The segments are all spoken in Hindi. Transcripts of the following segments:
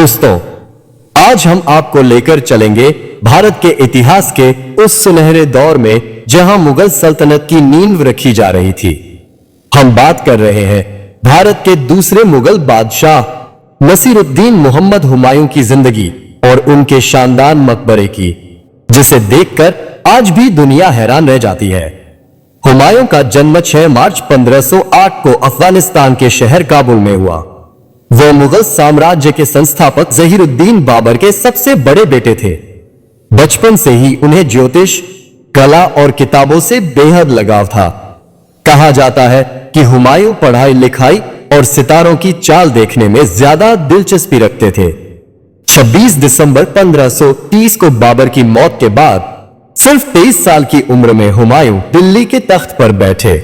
दोस्तों, आज हम आपको लेकर चलेंगे भारत के इतिहास के उस सुनहरे दौर में जहां मुगल सल्तनत की नींव रखी जा रही थी। हम बात कर रहे हैं भारत के दूसरे मुगल बादशाह नसीरुद्दीन मोहम्मद हुमायूं की जिंदगी और उनके शानदार मकबरे की, जिसे देखकर आज भी दुनिया हैरान रह जाती है। हुमायूं का जन्म 6 मार्च 1508 को अफगानिस्तान के शहर काबुल में हुआ। वो मुगल साम्राज्य के संस्थापक जहीरुद्दीन बाबर के सबसे बड़े बेटे थे। बचपन से ही उन्हें ज्योतिष, कला और किताबों से बेहद लगाव था। कहा जाता है कि हुमायूं पढ़ाई लिखाई और सितारों की चाल देखने में ज्यादा दिलचस्पी रखते थे। 26 दिसंबर 1530 को बाबर की मौत के बाद सिर्फ 23 साल की उम्र में हुमायूं दिल्ली के तख्त पर बैठे।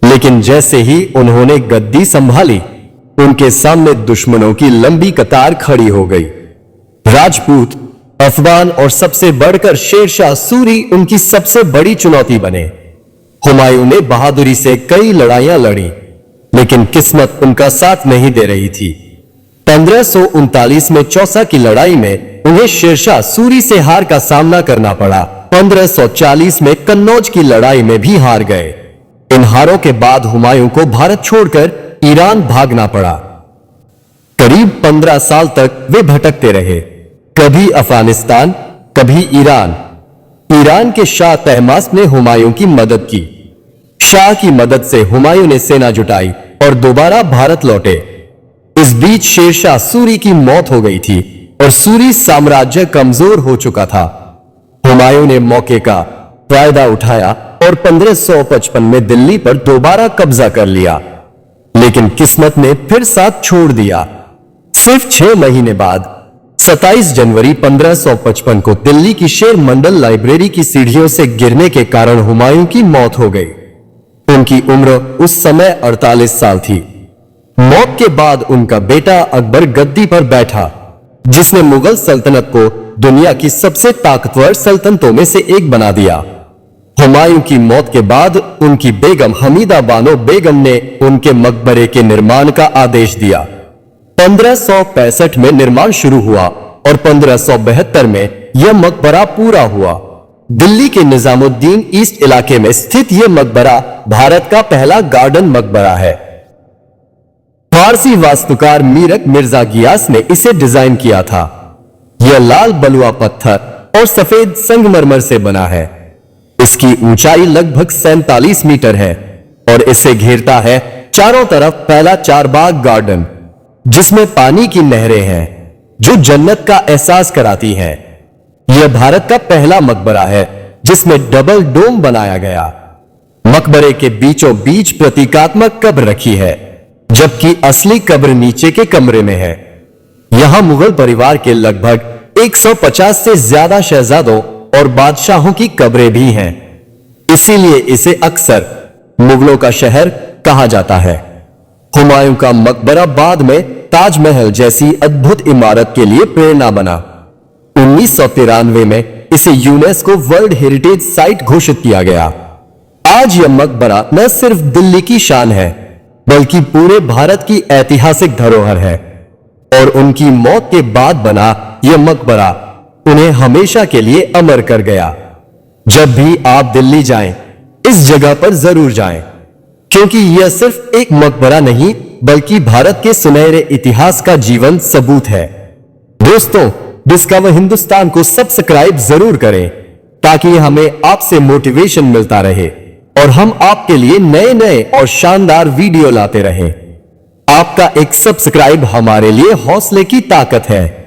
लेकिन जैसे ही उन्होंने गद्दी संभाली, उनके सामने दुश्मनों की लंबी कतार खड़ी हो गई। राजपूत, अफगान और सबसे बढ़कर शेरशाह सूरी उनकी सबसे बड़ी चुनौती बने। हुमायूं ने बहादुरी से कई लड़ाइयां लड़ी, लेकिन किस्मत उनका साथ नहीं दे रही थी। 1539 में चौसा की लड़ाई में उन्हें शेरशाह सूरी से हार का सामना करना पड़ा। 1540 में कन्नौज की लड़ाई में भी हार गए। इन हारों के बाद हुमायूं को भारत छोड़कर ईरान भागना पड़ा। करीब 15 साल तक वे भटकते रहे, कभी अफगानिस्तान, कभी ईरान। ईरान के शाह तहमास्प ने हुमायूं की मदद की। शाह की मदद से हुमायूं ने सेना जुटाई और दोबारा भारत लौटे। इस बीच शेरशाह सूरी की मौत हो गई थी और सूरी साम्राज्य कमजोर हो चुका था। हुमायूं ने मौके का फायदा उठाया और 1555 में दिल्ली पर दोबारा कब्जा कर लिया, लेकिन किस्मत ने फिर साथ छोड़ दिया। सिर्फ 6 महीने बाद 27 जनवरी 1555 को दिल्ली की शेर मंडल लाइब्रेरी की सीढ़ियों से गिरने के कारण हुमायूं की मौत हो गई। उनकी उम्र उस समय 48 साल थी। मौत के बाद उनका बेटा अकबर गद्दी पर बैठा, जिसने मुगल सल्तनत को दुनिया की सबसे ताकतवर सल्तनतों में से एक बना दिया। हुमायूं की मौत के बाद उनकी बेगम हमीदा बानो बेगम ने उनके मकबरे के निर्माण का आदेश दिया। 1565 में निर्माण शुरू हुआ और 1572 में यह मकबरा पूरा हुआ। दिल्ली के निजामुद्दीन ईस्ट इलाके में स्थित यह मकबरा भारत का पहला गार्डन मकबरा है। फारसी वास्तुकार मीरक मिर्जा गियास ने इसे डिजाइन किया था। यह लाल बलुआ पत्थर और सफेद संगमरमर से बना है। इसकी ऊंचाई लगभग 47 मीटर है और इसे घेरता है चारों तरफ फैला 4 बाग गार्डन, जिसमें पानी की नहरें हैं जो जन्नत का एहसास कराती हैं। यह भारत का पहला मकबरा है जिसमें डबल डोम बनाया गया। मकबरे के बीचों बीच प्रतीकात्मक कब्र रखी है, जबकि असली कब्र नीचे के कमरे में है। यहां मुगल परिवार के लगभग 150 से ज्यादा शहजादों और बादशाहों की कब्रें भी हैं। इसीलिए इसे अक्सर मुगलों का शहर कहा जाता है। हुमायूं का मकबरा बाद में ताजमहल जैसी अद्भुत इमारत के लिए प्रेरणा बना। 1993 में इसे यूनेस्को वर्ल्ड हेरिटेज साइट घोषित किया गया। आज यह मकबरा न सिर्फ दिल्ली की शान है, बल्कि पूरे भारत की ऐतिहासिक धरोहर है। और उनकी मौत के बाद बना यह मकबरा उन्हें हमेशा के लिए अमर कर गया। जब भी आप दिल्ली जाएं, इस जगह पर जरूर जाएं, क्योंकि यह सिर्फ एक मकबरा नहीं, बल्कि भारत के सुनहरे इतिहास का जीवंत सबूत है। दोस्तों, डिस्कवर हिंदुस्तान को सब्सक्राइब जरूर करें, ताकि हमें आपसे मोटिवेशन मिलता रहे और हम आपके लिए नए नए और शानदार वीडियो लाते रहें। आपका एक सब्सक्राइब हमारे लिए हौसले की ताकत है।